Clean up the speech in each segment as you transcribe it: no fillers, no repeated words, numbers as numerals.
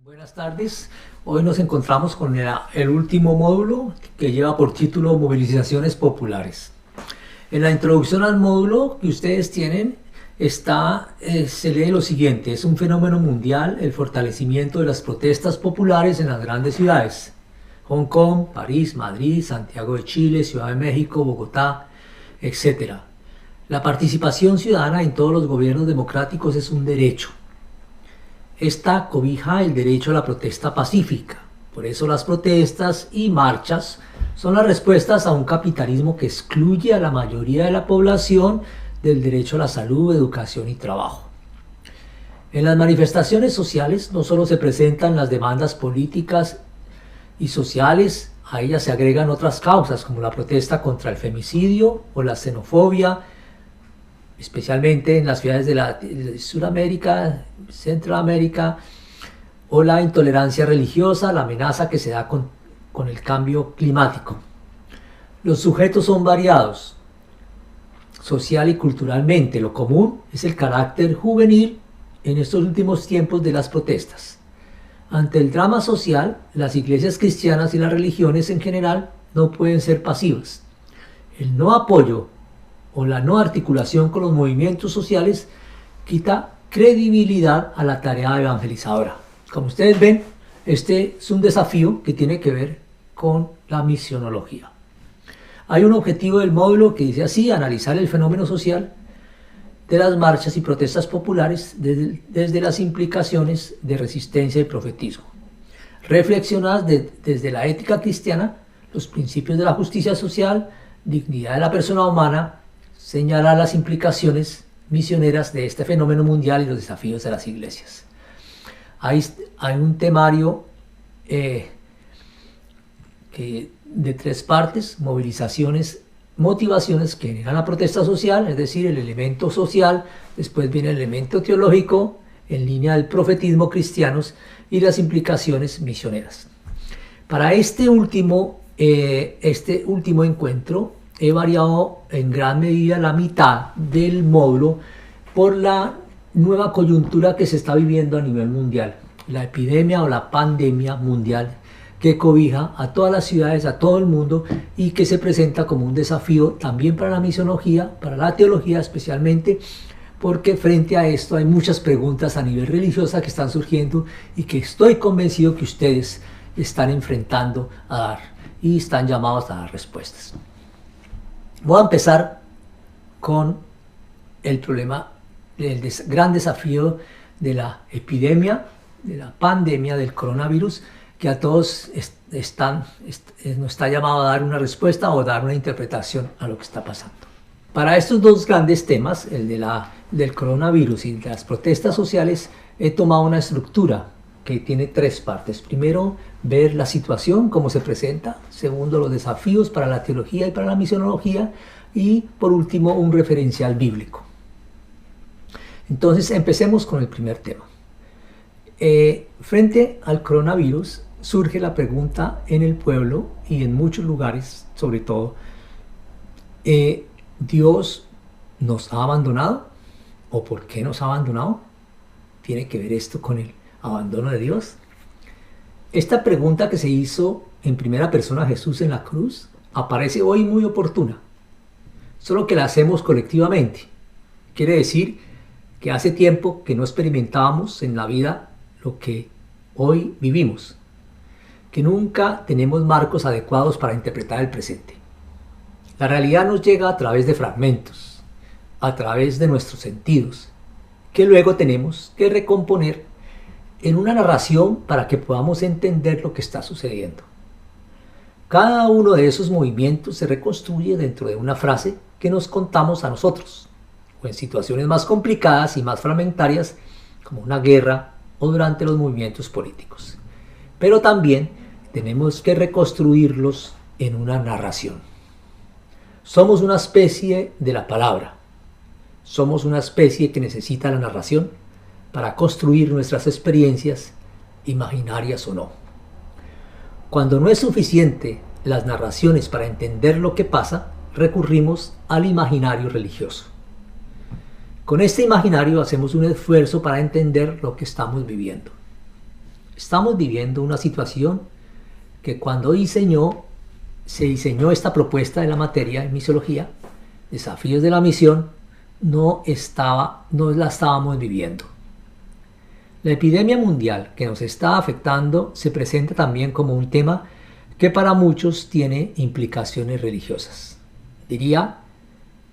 Buenas tardes. Hoy nos encontramos con el último módulo que lleva por título Movilizaciones Populares. En la introducción al módulo que ustedes tienen se lee lo siguiente: es un fenómeno mundial el fortalecimiento de las protestas populares en las grandes ciudades: Hong Kong, París, Madrid, Santiago de Chile, Ciudad de México, Bogotá, etc. La participación ciudadana en todos los gobiernos democráticos es un derecho. Esta cobija el derecho a la protesta pacífica. Por eso las protestas y marchas son las respuestas a un capitalismo que excluye a la mayoría de la población del derecho a la salud, educación y trabajo. En las manifestaciones sociales no solo se presentan las demandas políticas y sociales, a ellas se agregan otras causas como la protesta contra el femicidio o la xenofobia, especialmente en las ciudades de Sudamérica, Centroamérica, o la intolerancia religiosa, la amenaza que se da con el cambio climático. Los sujetos son variados, social y culturalmente. Lo común es el carácter juvenil en estos últimos tiempos de las protestas. Ante el drama social, las iglesias cristianas y las religiones en general no pueden ser pasivas. El no apoyo o la no articulación con los movimientos sociales quita credibilidad a la tarea evangelizadora. Como ustedes ven, este es un desafío que tiene que ver con la misionología. Hay un objetivo del módulo que dice así: analizar el fenómeno social de las marchas y protestas populares desde las implicaciones de resistencia y profetismo. Reflexionar desde la ética cristiana los principios de la justicia social, dignidad de la persona humana, señalar las implicaciones misioneras de este fenómeno mundial y los desafíos de las iglesias. Hay un temario de 3 partes: movilizaciones, motivaciones que generan la protesta social, es decir, el elemento social. Después viene el elemento teológico en línea del profetismo cristianos y las implicaciones misioneras. Para este último encuentro he variado en gran medida la mitad del módulo por la nueva coyuntura que se está viviendo a nivel mundial, la epidemia o la pandemia mundial que cobija a todas las ciudades, a todo el mundo, y que se presenta como un desafío también para la misionología, para la teología especialmente, porque frente a esto hay muchas preguntas a nivel religiosa que están surgiendo y que estoy convencido que ustedes están enfrentando a dar y están llamados a dar respuestas. Voy a empezar con el problema, el gran desafío de la epidemia, de la pandemia del coronavirus, que a todos nos está llamado a dar una respuesta o dar una interpretación a lo que está pasando. Para estos 2 grandes temas, el del coronavirus y de las protestas sociales, he tomado una estructura que tiene 3 partes. Primero, ver la situación, cómo se presenta. Segundo, los desafíos para la teología y para la misionología. Y por último, un referencial bíblico. Entonces, empecemos con el primer tema. Frente al coronavirus, surge la pregunta en el pueblo y en muchos lugares, sobre todo: ¿Dios nos ha abandonado? ¿O por qué nos ha abandonado? ¿Tiene que ver esto con el abandono de Dios? Esta pregunta, que se hizo en primera persona Jesús en la cruz, aparece hoy muy oportuna, solo que la hacemos colectivamente. Quiere decir que hace tiempo que no experimentábamos en la vida lo que hoy vivimos, que nunca tenemos marcos adecuados para interpretar el presente. La realidad nos llega a través de fragmentos, a través de nuestros sentidos, que luego tenemos que recomponer en una narración para que podamos entender lo que está sucediendo. Cada uno de esos movimientos se reconstruye dentro de una frase que nos contamos a nosotros, o en situaciones más complicadas y más fragmentarias, como una guerra o durante los movimientos políticos. Pero también tenemos que reconstruirlos en una narración. Somos una especie de la palabra. Somos una especie que necesita la narración para construir nuestras experiencias, imaginarias o no. Cuando no es suficiente las narraciones para entender lo que pasa, recurrimos al imaginario religioso. Con este imaginario hacemos un esfuerzo para entender lo que estamos viviendo. Estamos viviendo una situación que cuando se diseñó esta propuesta de la materia en misiología, desafíos de la misión, no la estábamos viviendo. La epidemia mundial que nos está afectando se presenta también como un tema que para muchos tiene implicaciones religiosas. Diría,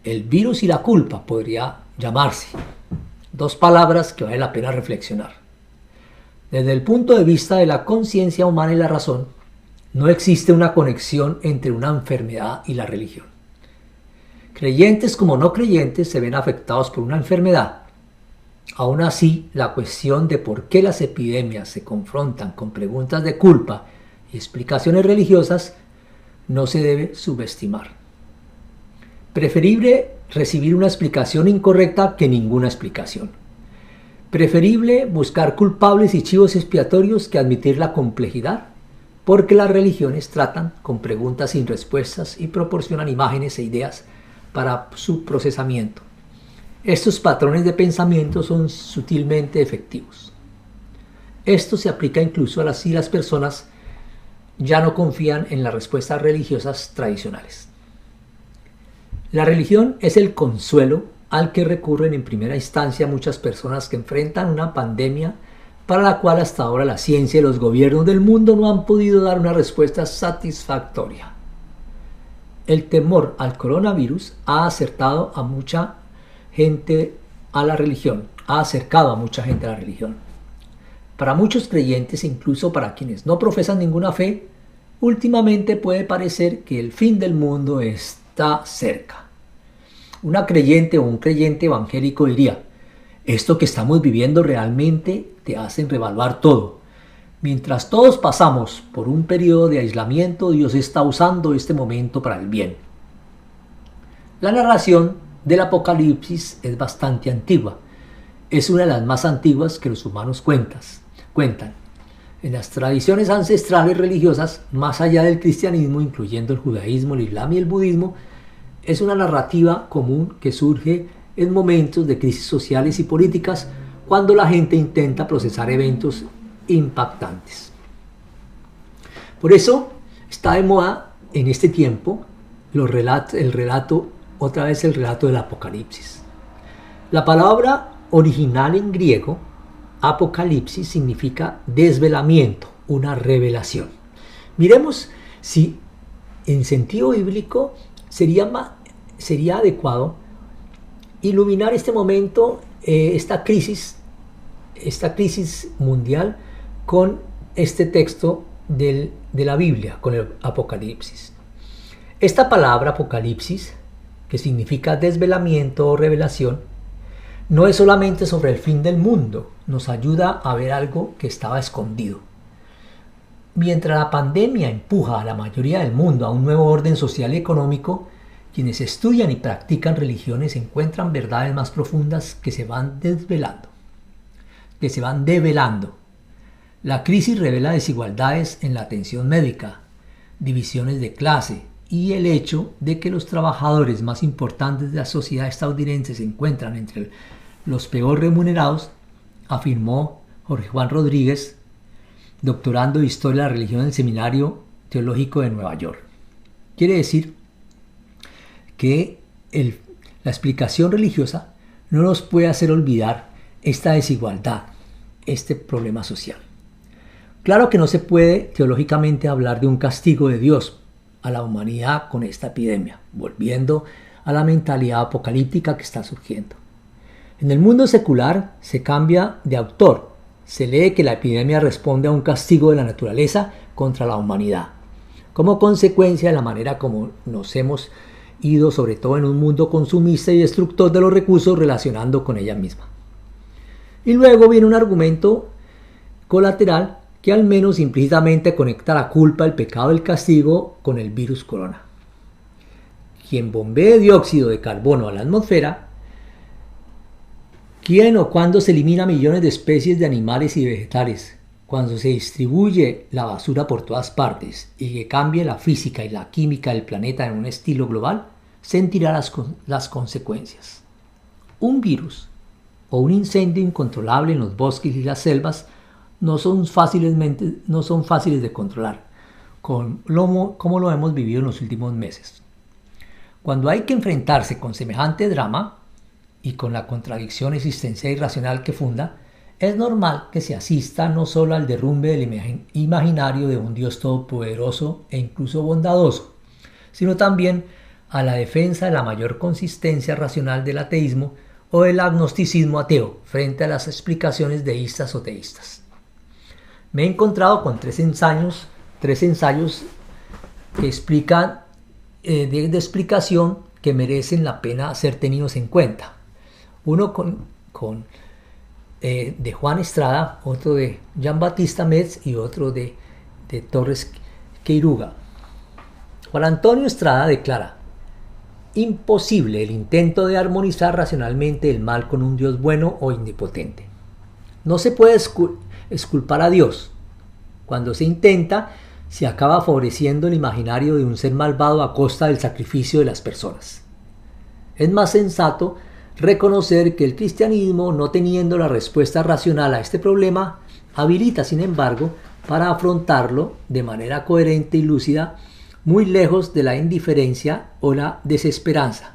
el virus y la culpa podría llamarse. Dos palabras que vale la pena reflexionar. Desde el punto de vista de la conciencia humana y la razón, no existe una conexión entre una enfermedad y la religión. Creyentes como no creyentes se ven afectados por una enfermedad. Aún así, la cuestión de por qué las epidemias se confrontan con preguntas de culpa y explicaciones religiosas no se debe subestimar. Preferible recibir una explicación incorrecta que ninguna explicación. Preferible buscar culpables y chivos expiatorios que admitir la complejidad, porque las religiones tratan con preguntas sin respuestas y proporcionan imágenes e ideas para su procesamiento. Estos patrones de pensamiento son sutilmente efectivos. Esto se aplica incluso a si las personas ya no confían en las respuestas religiosas tradicionales. La religión es el consuelo al que recurren en primera instancia muchas personas que enfrentan una pandemia para la cual hasta ahora la ciencia y los gobiernos del mundo no han podido dar una respuesta satisfactoria. El temor al coronavirus ha acercado a mucha gente a la religión, ha acercado a mucha gente a la religión. Para muchos creyentes, incluso para quienes no profesan ninguna fe, últimamente puede parecer que el fin del mundo está cerca. Una creyente o un creyente evangélico diría, esto que estamos viviendo realmente te hace reevaluar todo. Mientras todos pasamos por un periodo de aislamiento, Dios está usando este momento para el bien. La narración del Apocalipsis es bastante antigua. Es una de las más antiguas que los humanos cuentan. En las tradiciones ancestrales religiosas, más allá del cristianismo, incluyendo el judaísmo, el islam y el budismo, es una narrativa común que surge en momentos de crisis sociales y políticas cuando la gente intenta procesar eventos impactantes. Por eso está de moda en este tiempo el relato del Apocalipsis. La palabra original en griego, apocalipsis, significa desvelamiento, una revelación. Miremos si en sentido bíblico sería adecuado iluminar este momento, esta crisis mundial con este texto de la Biblia, con el Apocalipsis. Esta palabra apocalipsis, que significa desvelamiento o revelación, no es solamente sobre el fin del mundo, nos ayuda a ver algo que estaba escondido. Mientras la pandemia empuja a la mayoría del mundo a un nuevo orden social y económico, quienes estudian y practican religiones encuentran verdades más profundas que se van develando. La crisis revela desigualdades en la atención médica, divisiones de clase y el hecho de que los trabajadores más importantes de la sociedad estadounidense se encuentran entre los peor remunerados, afirmó Jorge Juan Rodríguez, doctorando de Historia de la Religión en el Seminario Teológico de Nueva York. Quiere decir que la explicación religiosa no nos puede hacer olvidar esta desigualdad, este problema social. Claro que no se puede teológicamente hablar de un castigo de Dios a la humanidad con esta epidemia, volviendo a la mentalidad apocalíptica que está surgiendo. En el mundo secular se cambia de autor. Se lee que la epidemia responde a un castigo de la naturaleza contra la humanidad, como consecuencia de la manera como nos hemos ido, sobre todo en un mundo consumista y destructor de los recursos, relacionando con ella misma. Y luego viene un argumento colateral que al menos implícitamente conecta la culpa, el pecado, el castigo con el virus corona. Quien bombee dióxido de carbono a la atmósfera, ¿quién o cuándo se elimina millones de especies de animales y vegetales? Cuando se distribuye la basura por todas partes y que cambie la física y la química del planeta en un estilo global, sentirá las consecuencias. Un virus o un incendio incontrolable en los bosques y las selvas no son fáciles de controlar, como lo hemos vivido en los últimos meses. Cuando hay que enfrentarse con semejante drama y con la contradicción existencial y racional que funda, es normal que se asista no solo al derrumbe del imaginario de un Dios todopoderoso e incluso bondadoso, sino también a la defensa de la mayor consistencia racional del ateísmo o del agnosticismo ateo frente a las explicaciones deístas o teístas. Me he encontrado con tres ensayos que explican de explicación que merecen la pena ser tenidos en cuenta. Uno de Juan Estrada, otro de Jean Baptiste Metz y otro de Torres Queiruga. Juan Antonio Estrada declara: imposible el intento de armonizar racionalmente el mal con un Dios bueno o omnipotente. No se puede exculpar a Dios. Cuando se intenta, se acaba favoreciendo el imaginario de un ser malvado a costa del sacrificio de las personas. Es más sensato reconocer que el cristianismo, no teniendo la respuesta racional a este problema, habilita, sin embargo, para afrontarlo de manera coherente y lúcida, muy lejos de la indiferencia o la desesperanza.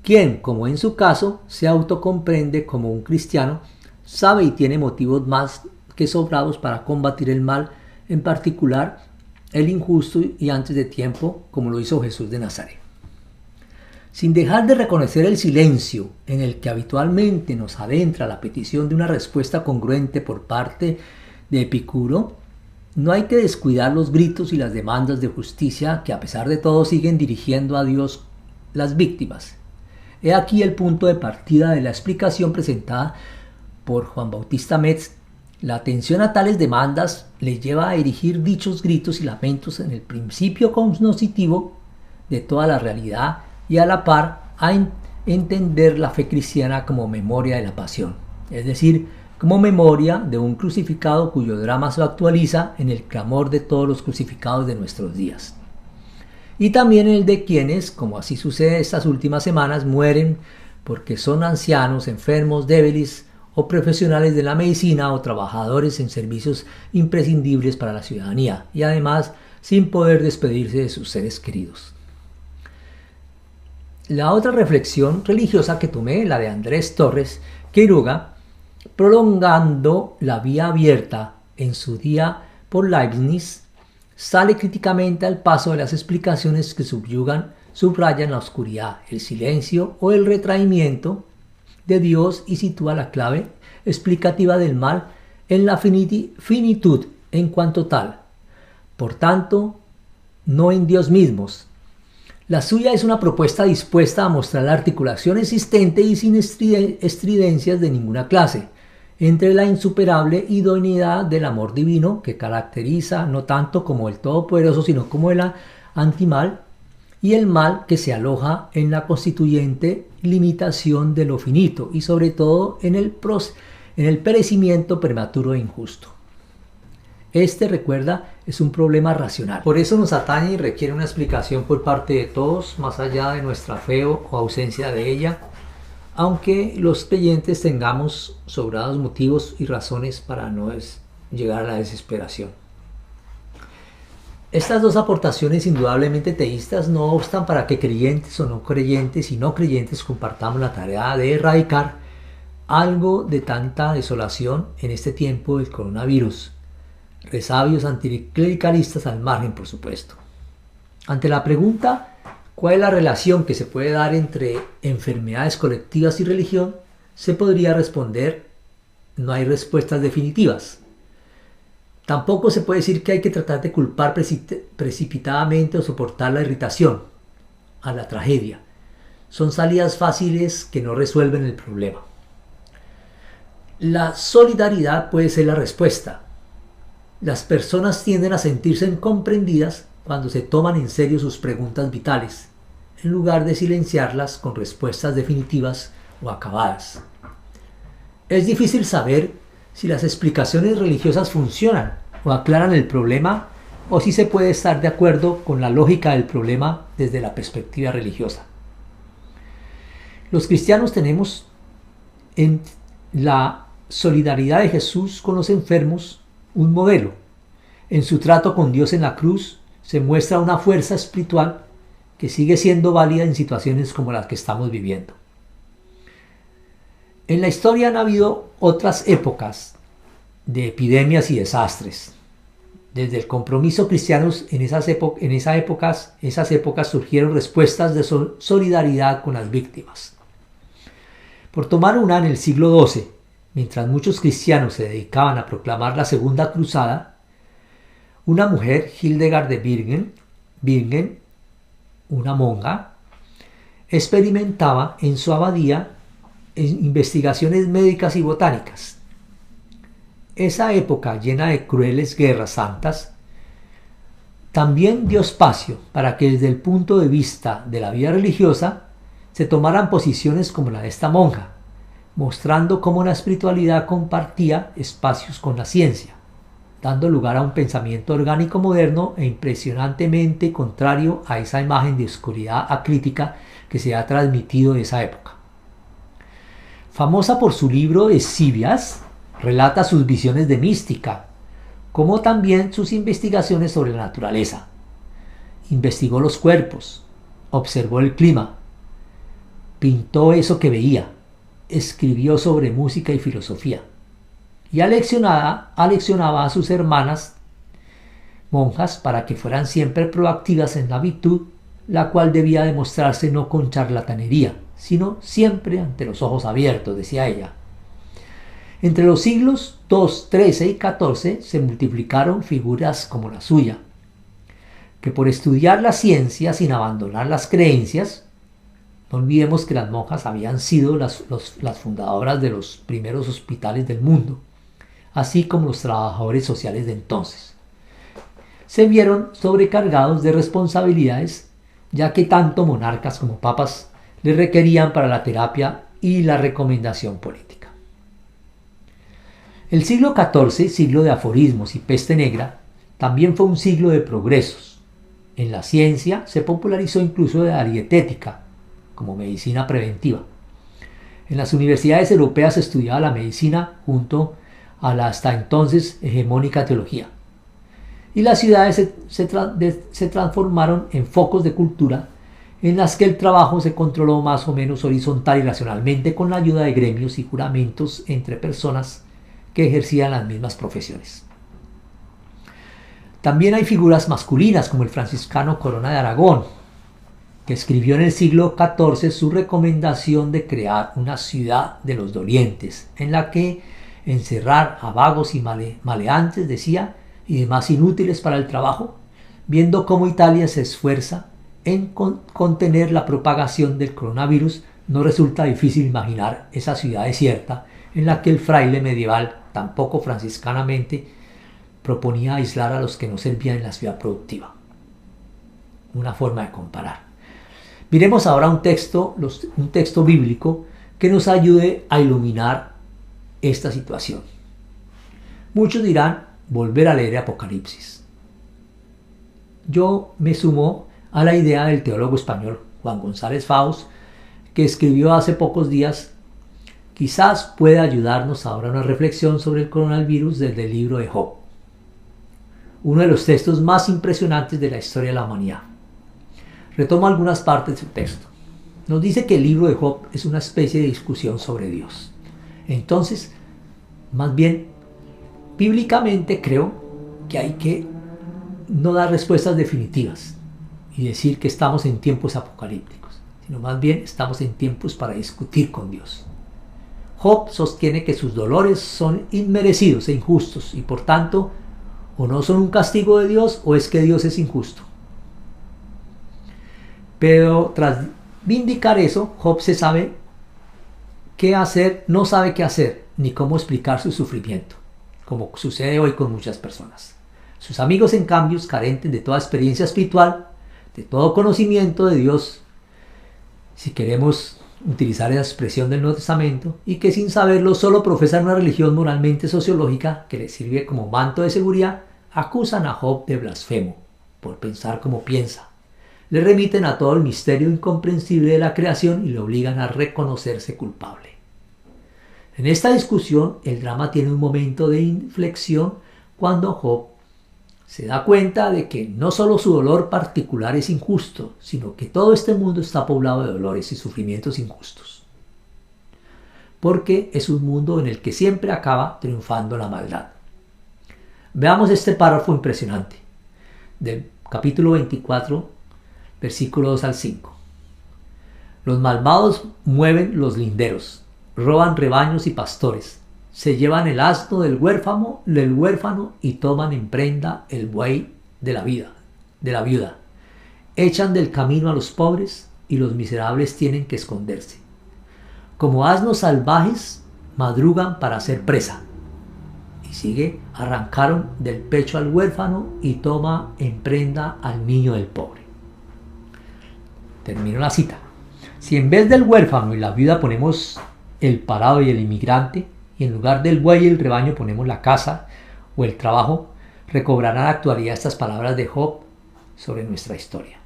Quien, como en su caso, se autocomprende como un cristiano, sabe y tiene motivos más que sobrados para combatir el mal, en particular el injusto y antes de tiempo, como lo hizo Jesús de Nazaret. Sin dejar de reconocer el silencio en el que habitualmente nos adentra la petición de una respuesta congruente por parte de Epicuro, no hay que descuidar los gritos y las demandas de justicia que a pesar de todo siguen dirigiendo a Dios las víctimas. He aquí el punto de partida de la explicación presentada por Juan Bautista Metz. La atención a tales demandas le lleva a erigir dichos gritos y lamentos en el principio cognoscitivo de toda la realidad y a la par a entender la fe cristiana como memoria de la pasión, es decir, como memoria de un crucificado cuyo drama se actualiza en el clamor de todos los crucificados de nuestros días. Y también el de quienes, como así sucede estas últimas semanas, mueren porque son ancianos, enfermos, débiles o profesionales de la medicina o trabajadores en servicios imprescindibles para la ciudadanía y además sin poder despedirse de sus seres queridos. La otra reflexión religiosa que tomé, la de Andrés Torres Queiruga, prolongando la vía abierta en su día por Leibniz, sale críticamente al paso de las explicaciones que subrayan la oscuridad, el silencio o el retraimiento de Dios y sitúa la clave explicativa del mal en la finitud en cuanto tal, por tanto, no en Dios mismos. La suya es una propuesta dispuesta a mostrar la articulación existente y sin estridencias de ninguna clase entre la insuperable idoneidad del amor divino que caracteriza no tanto como el todopoderoso sino como el antimal y el mal que se aloja en la constituyente limitación de lo finito y sobre todo en el perecimiento prematuro e injusto. Este, recuerda, es un problema racional. Por eso nos atañe y requiere una explicación por parte de todos, más allá de nuestra fe o ausencia de ella, aunque los creyentes tengamos sobrados motivos y razones para no llegar a la desesperación. Estas dos aportaciones indudablemente teístas no obstan para que creyentes o no creyentes y no creyentes compartamos la tarea de erradicar algo de tanta desolación en este tiempo del coronavirus. Resabios anticlericalistas al margen, por supuesto. Ante la pregunta ¿cuál es la relación que se puede dar entre enfermedades colectivas y religión? Se podría responder, no hay respuestas definitivas. Tampoco se puede decir que hay que tratar de culpar precipitadamente o soportar la irritación, a la tragedia. Son salidas fáciles que no resuelven el problema. La solidaridad puede ser la respuesta. Las personas tienden a sentirse incomprendidas cuando se toman en serio sus preguntas vitales, en lugar de silenciarlas con respuestas definitivas o acabadas. Es difícil saber si las explicaciones religiosas funcionan o aclaran el problema o si se puede estar de acuerdo con la lógica del problema desde la perspectiva religiosa. Los cristianos tenemos en la solidaridad de Jesús con los enfermos un modelo. En su trato con Dios en la cruz se muestra una fuerza espiritual que sigue siendo válida en situaciones como las que estamos viviendo. En la historia han habido otras épocas de epidemias y desastres. Desde el compromiso cristiano en esas épocas surgieron respuestas de solidaridad con las víctimas. Por tomar una, en el siglo XII, mientras muchos cristianos se dedicaban a proclamar la Segunda Cruzada, una mujer, Hildegard de Bingen, una monja, experimentaba en su abadía investigaciones médicas y botánicas. Esa época llena de crueles guerras santas también dio espacio para que desde el punto de vista de la vida religiosa se tomaran posiciones como la de esta monja, mostrando cómo la espiritualidad compartía espacios con la ciencia, dando lugar a un pensamiento orgánico moderno e impresionantemente contrario a esa imagen de oscuridad acrítica que se ha transmitido de esa época. Famosa por su libro Escivias, relata sus visiones de mística, como también sus investigaciones sobre la naturaleza. Investigó los cuerpos, observó el clima, pintó eso que veía, escribió sobre música y filosofía, y aleccionaba a sus hermanas monjas para que fueran siempre proactivas en la virtud, la cual debía demostrarse no con charlatanería, sino siempre ante los ojos abiertos, decía ella. Entre los siglos II, XIII y XIV se multiplicaron figuras como la suya, que por estudiar la ciencia sin abandonar las creencias, no olvidemos que las monjas habían sido las fundadoras de los primeros hospitales del mundo, así como los trabajadores sociales de entonces, se vieron sobrecargados de responsabilidades, ya que tanto monarcas como papas les requerían para la terapia y la recomendación política. El siglo XIV, siglo de aforismos y peste negra, también fue un siglo de progresos. En la ciencia se popularizó incluso la dietética como medicina preventiva. En las universidades europeas se estudiaba la medicina junto a la hasta entonces hegemónica teología. Y las ciudades se transformaron en focos de cultura en las que el trabajo se controló más o menos horizontal y racionalmente con la ayuda de gremios y juramentos entre personas que ejercían las mismas profesiones. También hay figuras masculinas como el franciscano Corona de Aragón, que escribió en el siglo XIV su recomendación de crear una ciudad de los dolientes, en la que encerrar a vagos y maleantes, decía, y demás inútiles para el trabajo, viendo cómo Italia se esfuerza en contener la propagación del coronavirus, no resulta difícil imaginar esa ciudad desierta en la que el fraile medieval, tampoco franciscanamente, proponía aislar a los que no servían en la ciudad productiva. Una forma de comparar. Miremos ahora un texto bíblico que nos ayude a iluminar esta situación. Muchos dirán volver a leer Apocalipsis. Yo me sumo a la idea del teólogo español Juan González Faust, que escribió hace pocos días: quizás pueda ayudarnos ahora a una reflexión sobre el coronavirus desde el libro de Job, uno de los textos más impresionantes de la historia de la humanidad. Retomo algunas partes de su texto. Nos dice que el libro de Job es una especie de discusión sobre Dios. Entonces, más bien, bíblicamente creo que hay que no dar respuestas definitivas y decir que estamos en tiempos apocalípticos, sino más bien estamos en tiempos para discutir con Dios. Job sostiene que sus dolores son inmerecidos e injustos y por tanto o no son un castigo de Dios o es que Dios es injusto. Pero tras vindicar eso, Job no sabe qué hacer ni cómo explicar su sufrimiento, como sucede hoy con muchas personas. Sus amigos, en cambio, carentes de toda experiencia espiritual, de todo conocimiento de Dios, si queremos utilizar esa expresión del Nuevo Testamento, y que sin saberlo solo profesan una religión moralmente sociológica que les sirve como manto de seguridad, acusan a Job de blasfemo por pensar como piensa. Le remiten a todo el misterio incomprensible de la creación y le obligan a reconocerse culpable. En esta discusión, el drama tiene un momento de inflexión cuando Job se da cuenta de que no solo su dolor particular es injusto, sino que todo este mundo está poblado de dolores y sufrimientos injustos. Porque es un mundo en el que siempre acaba triunfando la maldad. Veamos este párrafo impresionante del capítulo 24, versículos 2 al 5. Los malvados mueven los linderos, roban rebaños y pastores, se llevan el asno del huérfano y toman en prenda el buey de la viuda. Echan del camino a los pobres y los miserables tienen que esconderse. Como asnos salvajes madrugan para hacer presa. Y sigue, arrancaron del pecho al huérfano y toma en prenda al niño del pobre. Termino la cita. Si en vez del huérfano y la viuda ponemos el parado y el inmigrante, y en lugar del buey y el rebaño ponemos la casa o el trabajo, recobrarán actualidad estas palabras de Job sobre nuestra historia.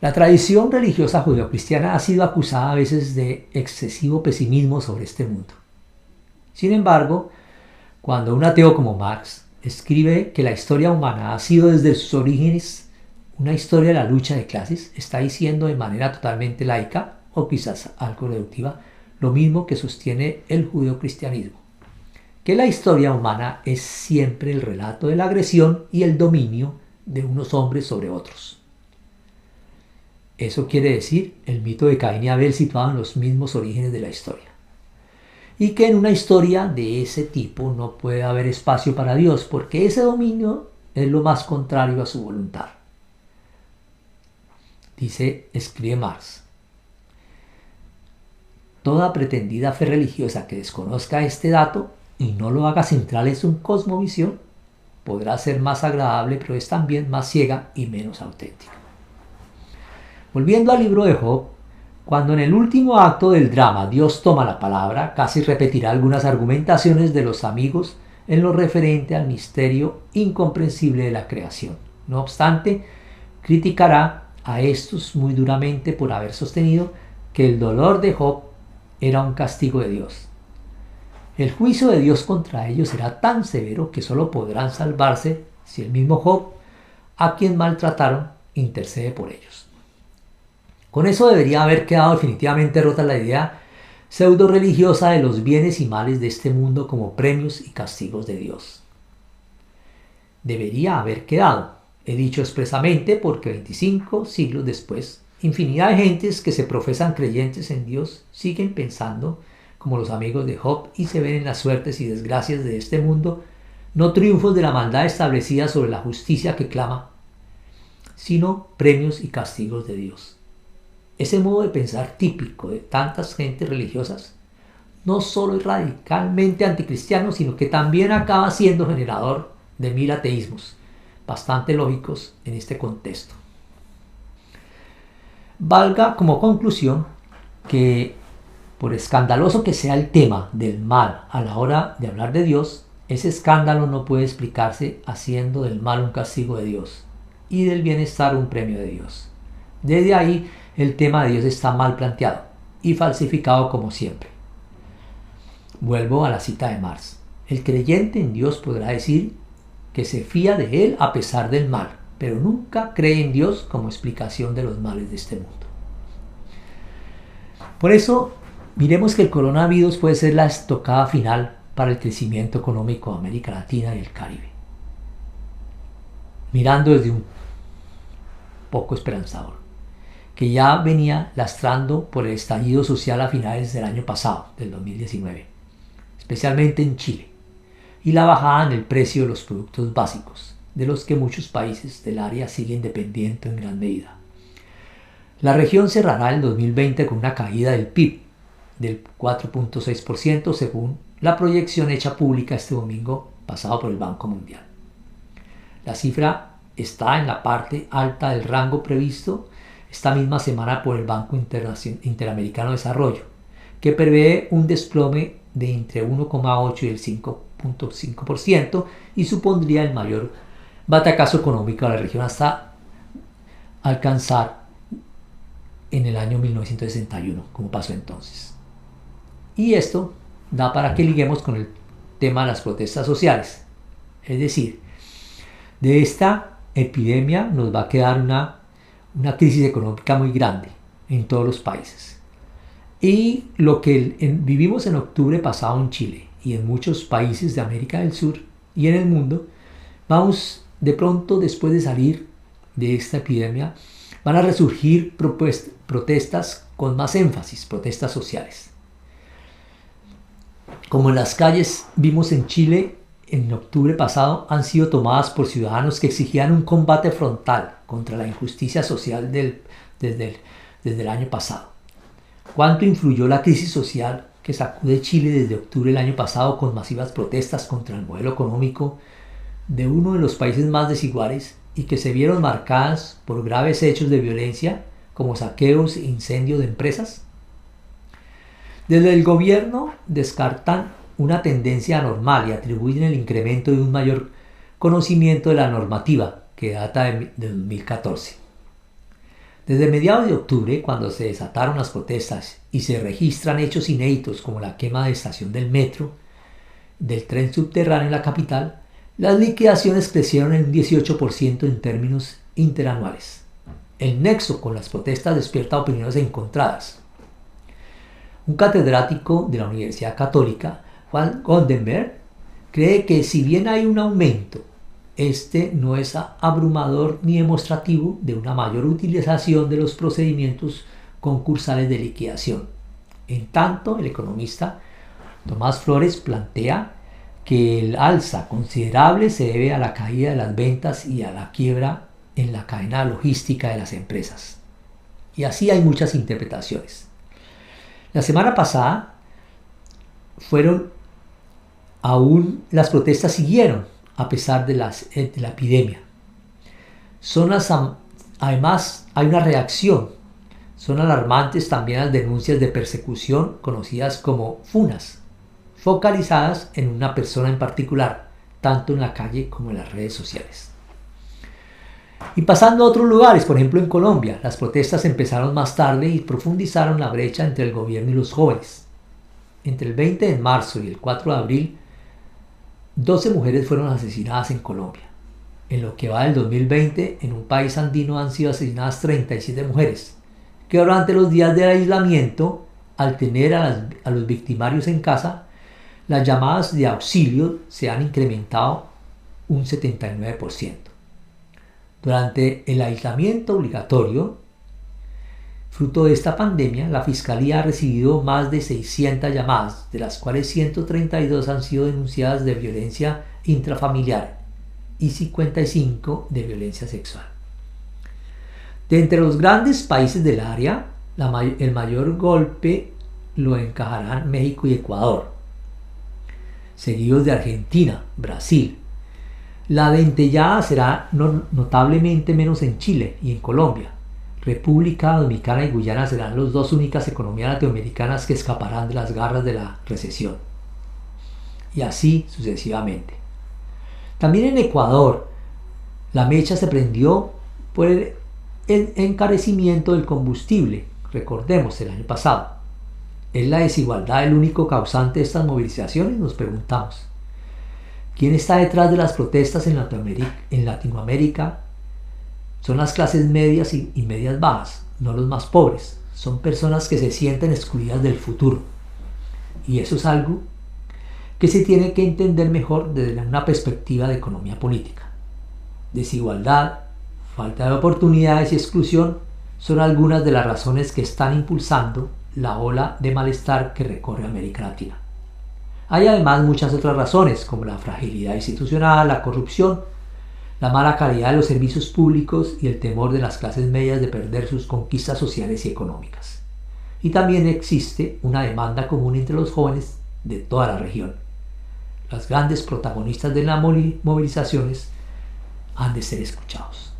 La tradición religiosa judeocristiana ha sido acusada a veces de excesivo pesimismo sobre este mundo. Sin embargo, cuando un ateo como Marx escribe que la historia humana ha sido desde sus orígenes una historia de la lucha de clases, está diciendo de manera totalmente laica, o quizás algo reductiva, lo mismo que sostiene el judeocristianismo, que la historia humana es siempre el relato de la agresión y el dominio de unos hombres sobre otros. Eso quiere decir el mito de Caín y Abel situado en los mismos orígenes de la historia. Y que en una historia de ese tipo no puede haber espacio para Dios, porque ese dominio es lo más contrario a su voluntad. Escribe Marx: toda pretendida fe religiosa que desconozca este dato y no lo haga central en su cosmovisión podrá ser más agradable, pero es también más ciega y menos auténtica. Volviendo al libro de Job, cuando en el último acto del drama Dios toma la palabra, casi repetirá algunas argumentaciones de los amigos en lo referente al misterio incomprensible de la creación. No obstante, criticará a estos muy duramente por haber sostenido que el dolor de Job era un castigo de Dios. El juicio de Dios contra ellos será tan severo que solo podrán salvarse si el mismo Job, a quien maltrataron, intercede por ellos. Con eso debería haber quedado definitivamente rota la idea pseudo religiosa de los bienes y males de este mundo como premios y castigos de Dios. Debería haber quedado, he dicho expresamente, porque 25 siglos después, infinidad de gentes que se profesan creyentes en Dios siguen pensando como los amigos de Job y se ven en las suertes y desgracias de este mundo no triunfos de la maldad establecida sobre la justicia que clama, sino premios y castigos de Dios. Ese modo de pensar típico de tantas gentes religiosas no solo es radicalmente anticristiano, sino que también acaba siendo generador de 1000 ateísmos, bastante lógicos en este contexto. Valga como conclusión que, por escandaloso que sea el tema del mal a la hora de hablar de Dios, ese escándalo no puede explicarse haciendo del mal un castigo de Dios y del bienestar un premio de Dios. Desde ahí, el tema de Dios está mal planteado y falsificado como siempre. Vuelvo a la cita de Marx. El creyente en Dios podrá decir que se fía de Él a pesar del mal, pero nunca cree en Dios como explicación de los males de este mundo. Por eso, miremos que el coronavirus puede ser la estocada final para el crecimiento económico de América Latina y el Caribe. Mirando desde un poco esperanzador, que ya venía lastrando por el estallido social a finales del año pasado, del 2019, especialmente en Chile, y la bajada en el precio de los productos básicos, de los que muchos países del área siguen dependiendo en gran medida. La región cerrará el 2020 con una caída del PIB del 4.6% según la proyección hecha pública este domingo pasado por el Banco Mundial. La cifra está en la parte alta del rango previsto esta misma semana por el Banco Interamericano de Desarrollo, que prevé un desplome de entre 1,8 y el 5.5% y supondría el mayor batacazo económico de la región hasta alcanzar en el año 1961, como pasó entonces. Y esto da para que liguemos con el tema de las protestas sociales. Es decir, de esta epidemia nos va a quedar una crisis económica muy grande en todos los países. Y lo que vivimos en octubre pasado en Chile y en muchos países de América del Sur y en el mundo, vamos de pronto, después de salir de esta epidemia, van a resurgir protestas con más énfasis, protestas sociales. Como en las calles vimos en Chile en octubre pasado, han sido tomadas por ciudadanos que exigían un combate frontal contra la injusticia social desde el año pasado. ¿Cuánto influyó la crisis social que sacude Chile desde octubre del año pasado con masivas protestas contra el modelo económico de uno de los países más desiguales y que se vieron marcadas por graves hechos de violencia como saqueos e incendio de empresas? Desde el gobierno descartan una tendencia anormal y atribuyen el incremento de un mayor conocimiento de la normativa que data de 2014. Desde mediados de octubre, cuando se desataron las protestas y se registran hechos inéditos como la quema de estación del metro, del tren subterráneo en la capital, las liquidaciones crecieron en un 18% en términos interanuales. El nexo con las protestas despierta opiniones encontradas. Un catedrático de la Universidad Católica, Juan Goldenberg, cree que si bien hay un aumento, este no es abrumador ni demostrativo de una mayor utilización de los procedimientos concursales de liquidación. En tanto, el economista Tomás Flores plantea que el alza considerable se debe a la caída de las ventas y a la quiebra en la cadena logística de las empresas. Y así hay muchas interpretaciones. La semana pasada las protestas siguieron a pesar de la epidemia. Además, hay una reacción. Son alarmantes también las denuncias de persecución conocidas como funas, focalizadas en una persona en particular, tanto en la calle como en las redes sociales. Y pasando a otros lugares, por ejemplo en Colombia, las protestas empezaron más tarde y profundizaron la brecha entre el gobierno y los jóvenes. Entre el 20 de marzo y el 4 de abril, 12 mujeres fueron asesinadas en Colombia. En lo que va del 2020, en un país andino han sido asesinadas 37 mujeres, que durante los días de aislamiento, al tener a los victimarios en casa, las llamadas de auxilio se han incrementado un 79%. Durante el aislamiento obligatorio, fruto de esta pandemia, la Fiscalía ha recibido más de 600 llamadas, de las cuales 132 han sido denunciadas de violencia intrafamiliar y 55 de violencia sexual. De entre los grandes países del área, el mayor golpe lo encajarán México y Ecuador, seguidos de Argentina, Brasil. La dentellada será notablemente menos en Chile y en Colombia. República Dominicana y Guyana serán las dos únicas economías latinoamericanas que escaparán de las garras de la recesión. Y así sucesivamente. También en Ecuador, la mecha se prendió por el encarecimiento del combustible. Recordemos, el año pasado. ¿Es la desigualdad el único causante de estas movilizaciones? Nos preguntamos. ¿Quién está detrás de las protestas en Latinoamérica? Son las clases medias y medias bajas, no los más pobres. Son personas que se sienten excluidas del futuro. Y eso es algo que se tiene que entender mejor desde una perspectiva de economía política. Desigualdad, falta de oportunidades y exclusión son algunas de las razones que están impulsando la ola de malestar que recorre América Latina. Hay además muchas otras razones, como la fragilidad institucional, la corrupción, la mala calidad de los servicios públicos y el temor de las clases medias de perder sus conquistas sociales y económicas. Y también existe una demanda común entre los jóvenes de toda la región. Los grandes protagonistas de las movilizaciones han de ser escuchados.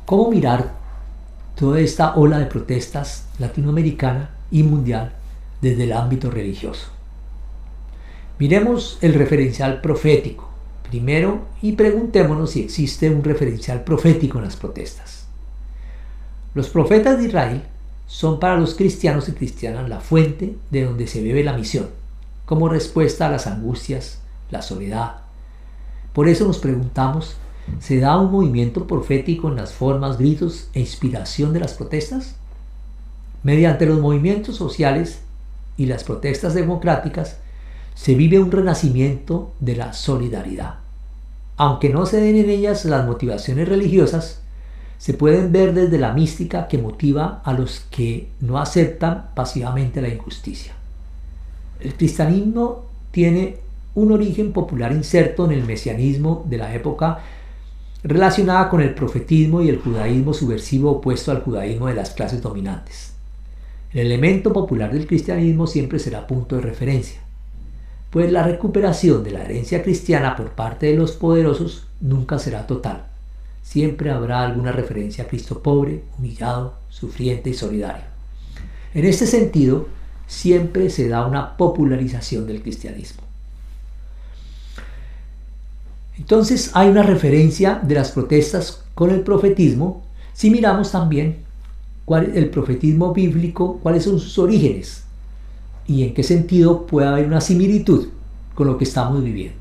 ¿Cómo mirar toda esta ola de protestas latinoamericana y mundial desde el ámbito religioso? Miremos el referencial profético primero y preguntémonos si existe un referencial profético en las protestas. Los profetas de Israel son para los cristianos y cristianas la fuente de donde se bebe la misión, como respuesta a las angustias, la soledad. Por eso nos preguntamos, ¿se da un movimiento profético en las formas, gritos e inspiración de las protestas? Mediante los movimientos sociales y las protestas democráticas se vive un renacimiento de la solidaridad. Aunque no se den en ellas las motivaciones religiosas, se pueden ver desde la mística que motiva a los que no aceptan pasivamente la injusticia. El cristianismo tiene un origen popular inserto en el mesianismo de la época, relacionada con el profetismo y el judaísmo subversivo opuesto al judaísmo de las clases dominantes. El elemento popular del cristianismo siempre será punto de referencia, pues la recuperación de la herencia cristiana por parte de los poderosos nunca será total. Siempre habrá alguna referencia a Cristo pobre, humillado, sufriente y solidario. En este sentido, siempre se da una popularización del cristianismo. Entonces hay una referencia de las protestas con el profetismo. Si miramos también el profetismo bíblico, cuáles son sus orígenes y en qué sentido puede haber una similitud con lo que estamos viviendo.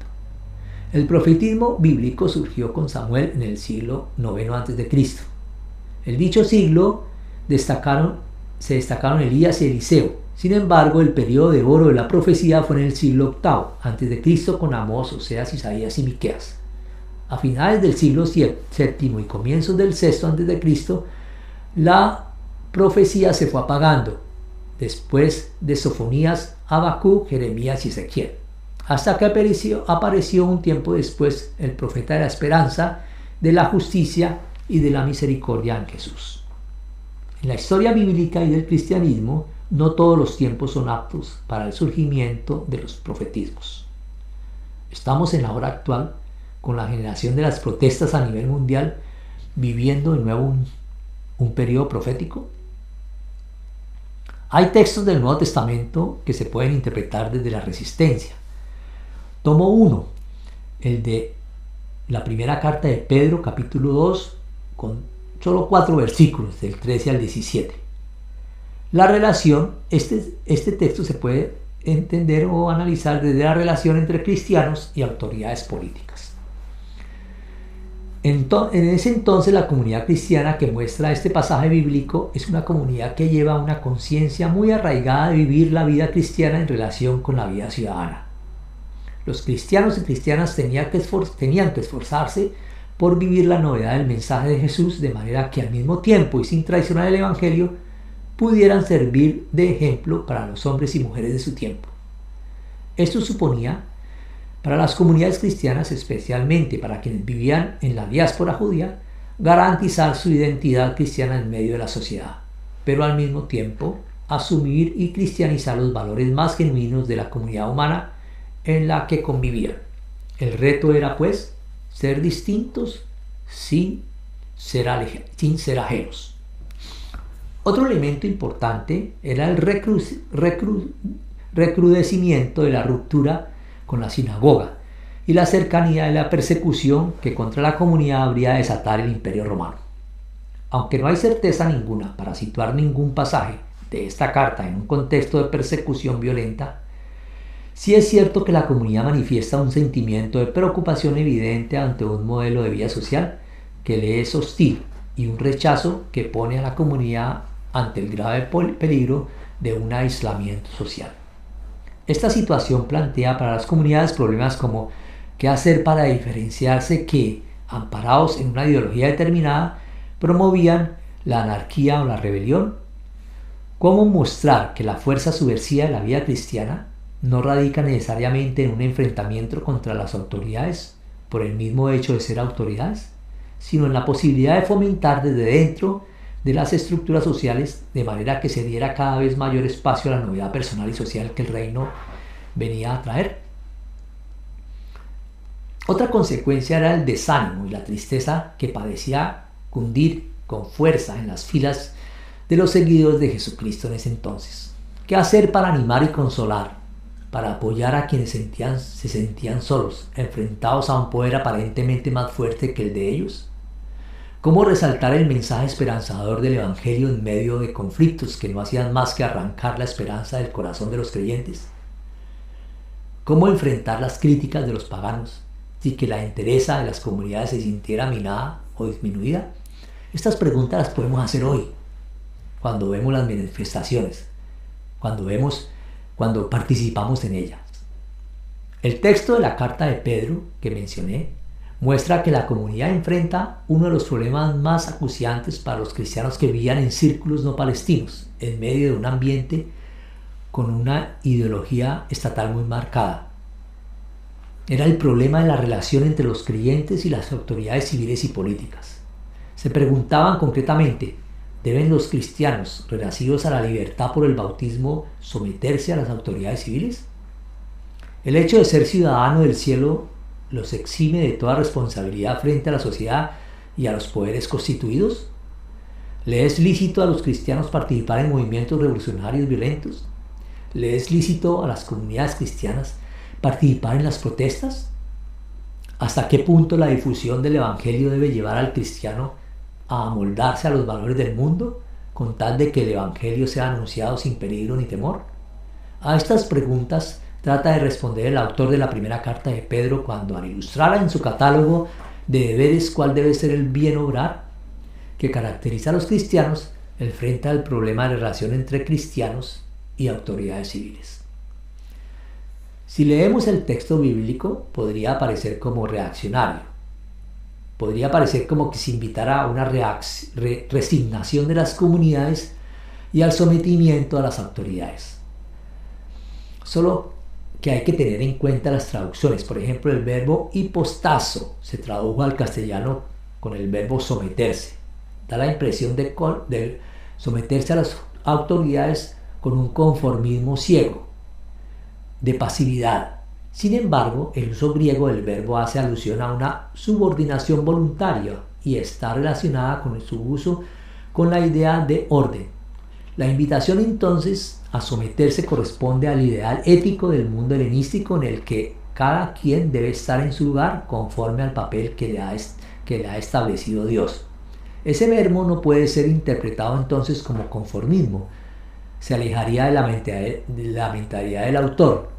El profetismo bíblico surgió con Samuel en el siglo IX a.C. En dicho siglo se destacaron Elías y Eliseo. Sin embargo, el periodo de oro de la profecía fue en el siglo VIII a.C. con Amós, Oseas, Isaías y Miqueas. A finales del siglo VII y comienzos del VI a.C., la profecía se fue apagando, después de Sofonías, Habacuc, Jeremías y Ezequiel, hasta que apareció un tiempo después el profeta de la esperanza, de la justicia y de la misericordia en Jesús. En la historia bíblica y del cristianismo, no todos los tiempos son aptos para el surgimiento de los profetismos. Estamos en la hora actual, con la generación de las protestas a nivel mundial, viviendo de nuevo un periodo profético. Hay textos del Nuevo Testamento que se pueden interpretar desde la resistencia. Tomo 1, el de la primera carta de Pedro, capítulo 2, con solo 4 versículos, del 13 al 17. La relación, este texto se puede entender o analizar desde la relación entre cristianos y autoridades políticas. En ese entonces, la comunidad cristiana que muestra este pasaje bíblico es una comunidad que lleva una conciencia muy arraigada de vivir la vida cristiana en relación con la vida ciudadana. Los cristianos y cristianas tenían que esforzarse por vivir la novedad del mensaje de Jesús de manera que al mismo tiempo y sin traicionar el Evangelio pudieran servir de ejemplo para los hombres y mujeres de su tiempo. Esto suponía, para las comunidades cristianas, especialmente para quienes vivían en la diáspora judía, garantizar su identidad cristiana en medio de la sociedad, pero al mismo tiempo asumir y cristianizar los valores más genuinos de la comunidad humana en la que convivían. El reto era, pues, ser distintos sin ser ajenos. Otro elemento importante era el recrudecimiento de la ruptura con la sinagoga y la cercanía de la persecución que contra la comunidad habría de desatar el Imperio Romano. Aunque no hay certeza ninguna para situar ningún pasaje de esta carta en un contexto de persecución violenta, sí es cierto que la comunidad manifiesta un sentimiento de preocupación evidente ante un modelo de vida social que le es hostil y un rechazo que pone a la comunidad ante el grave peligro de un aislamiento social. Esta situación plantea para las comunidades problemas como qué hacer para diferenciarse que, amparados en una ideología determinada, promovían la anarquía o la rebelión, cómo mostrar que la fuerza subversiva de la vida cristiana no radica necesariamente en un enfrentamiento contra las autoridades por el mismo hecho de ser autoridades, sino en la posibilidad de fomentar desde dentro de las estructuras sociales de manera que se diera cada vez mayor espacio a la novedad personal y social que el reino venía a traer. Otra consecuencia era el desánimo y la tristeza que parecía cundir con fuerza en las filas de los seguidores de Jesucristo en ese entonces. ¿Qué hacer para animar y consolar, para apoyar a quienes se sentían solos, enfrentados a un poder aparentemente más fuerte que el de ellos? ¿Cómo resaltar el mensaje esperanzador del Evangelio en medio de conflictos que no hacían más que arrancar la esperanza del corazón de los creyentes? ¿Cómo enfrentar las críticas de los paganos sin que la entereza de las comunidades se sintiera minada o disminuida? Estas preguntas las podemos hacer hoy, cuando vemos las manifestaciones, cuando participamos en ellas. El texto de la carta de Pedro que mencioné muestra que la comunidad enfrenta uno de los problemas más acuciantes para los cristianos que vivían en círculos no palestinos, en medio de un ambiente con una ideología estatal muy marcada. Era el problema de la relación entre los creyentes y las autoridades civiles y políticas. Se preguntaban concretamente: ¿deben los cristianos renacidos a la libertad por el bautismo someterse a las autoridades civiles? ¿El hecho de ser ciudadano del cielo los exime de toda responsabilidad frente a la sociedad y a los poderes constituidos? ¿Le es lícito a los cristianos participar en movimientos revolucionarios violentos? ¿Le es lícito a las comunidades cristianas participar en las protestas? ¿Hasta qué punto la difusión del Evangelio debe llevar al cristiano a amoldarse a los valores del mundo, con tal de que el Evangelio sea anunciado sin peligro ni temor? A estas preguntas trata de responder el autor de la primera carta de Pedro cuando, al ilustrar en su catálogo de deberes cuál debe ser el bien obrar que caracteriza a los cristianos, enfrenta el problema de la relación entre cristianos y autoridades civiles. Si leemos el texto bíblico, podría parecer como reaccionario. Podría parecer como que se invitara a una resignación de las comunidades y al sometimiento a las autoridades. Solo que hay que tener en cuenta las traducciones. Por ejemplo, el verbo hipostazo se tradujo al castellano con el verbo someterse. Da la impresión de someterse a las autoridades con un conformismo ciego, de pasividad. Sin embargo, el uso griego del verbo hace alusión a una subordinación voluntaria y está relacionada con su uso con la idea de orden. La invitación entonces a someterse corresponde al ideal ético del mundo helenístico, en el que cada quien debe estar en su lugar conforme al papel que le ha establecido Dios. Ese verbo no puede ser interpretado entonces como conformismo. Se alejaría de la mentalidad del autor.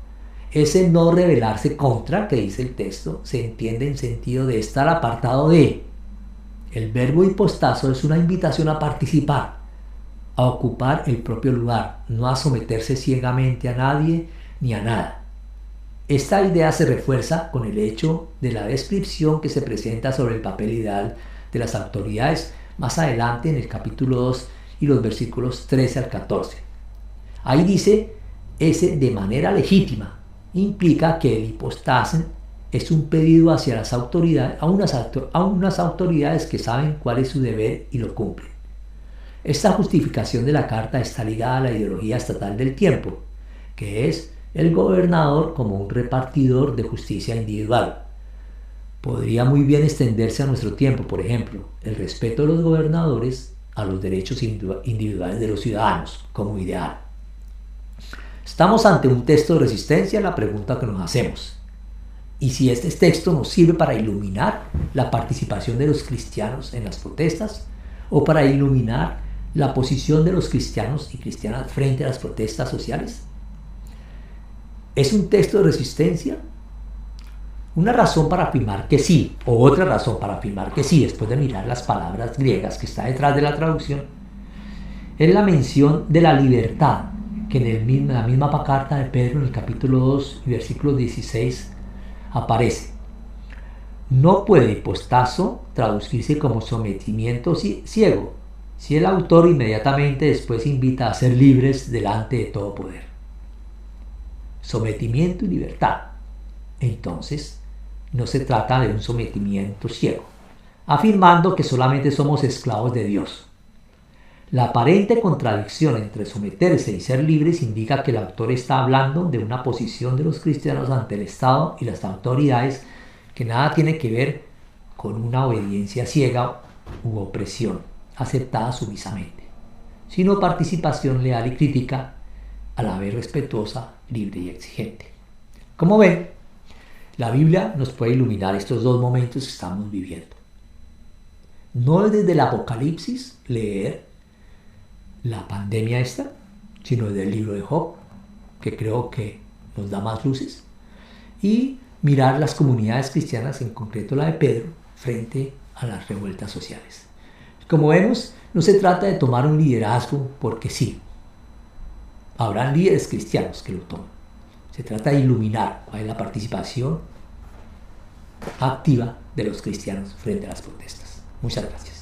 Ese no rebelarse contra, que dice el texto, se entiende en sentido de estar apartado de. El verbo hipostazo es una invitación a participar, a ocupar el propio lugar, no a someterse ciegamente a nadie ni a nada. Esta idea se refuerza con el hecho de la descripción que se presenta sobre el papel ideal de las autoridades más adelante en el capítulo 2 y los versículos 13 al 14. Ahí dice: ese de manera legítima. Implica que el hipostase es un pedido hacia las autoridades, a unas autoridades que saben cuál es su deber y lo cumplen. Esta justificación de la carta está ligada a la ideología estatal del tiempo, que es el gobernador como un repartidor de justicia individual. Podría muy bien extenderse a nuestro tiempo, por ejemplo, el respeto de los gobernadores a los derechos individuales de los ciudadanos como ideal. Estamos ante un texto de resistencia a la pregunta que nos hacemos: ¿y si este texto nos sirve para iluminar la participación de los cristianos en las protestas o para iluminar la posición de los cristianos y cristianas frente a las protestas sociales? ¿Es un texto de resistencia? Una razón para afirmar que sí, o otra razón para afirmar que sí, después de mirar las palabras griegas que está detrás de la traducción, es la mención de la libertad que en la misma carta de Pedro, en el capítulo 2 y versículo 16, aparece. No puede hipostazo traducirse como sometimiento ciego, si el autor inmediatamente después invita a ser libres delante de todo poder. Sometimiento y libertad. Entonces, no se trata de un sometimiento ciego, afirmando que solamente somos esclavos de Dios. La aparente contradicción entre someterse y ser libres indica que el autor está hablando de una posición de los cristianos ante el Estado y las autoridades que nada tiene que ver con una obediencia ciega u opresión aceptada sumisamente, sino participación leal y crítica, a la vez respetuosa, libre y exigente. Como ven, la Biblia nos puede iluminar estos dos momentos que estamos viviendo. no desde el Apocalipsis leer la pandemia esta, sino desde el libro de Job, que creo que nos da más luces, y mirar las comunidades cristianas, en concreto la de Pedro, frente a las revueltas sociales. Como vemos, no se trata de tomar un liderazgo porque sí. Habrán líderes cristianos que lo tomen. Se trata de iluminar cuál es la participación activa de los cristianos frente a las protestas. Muchas gracias.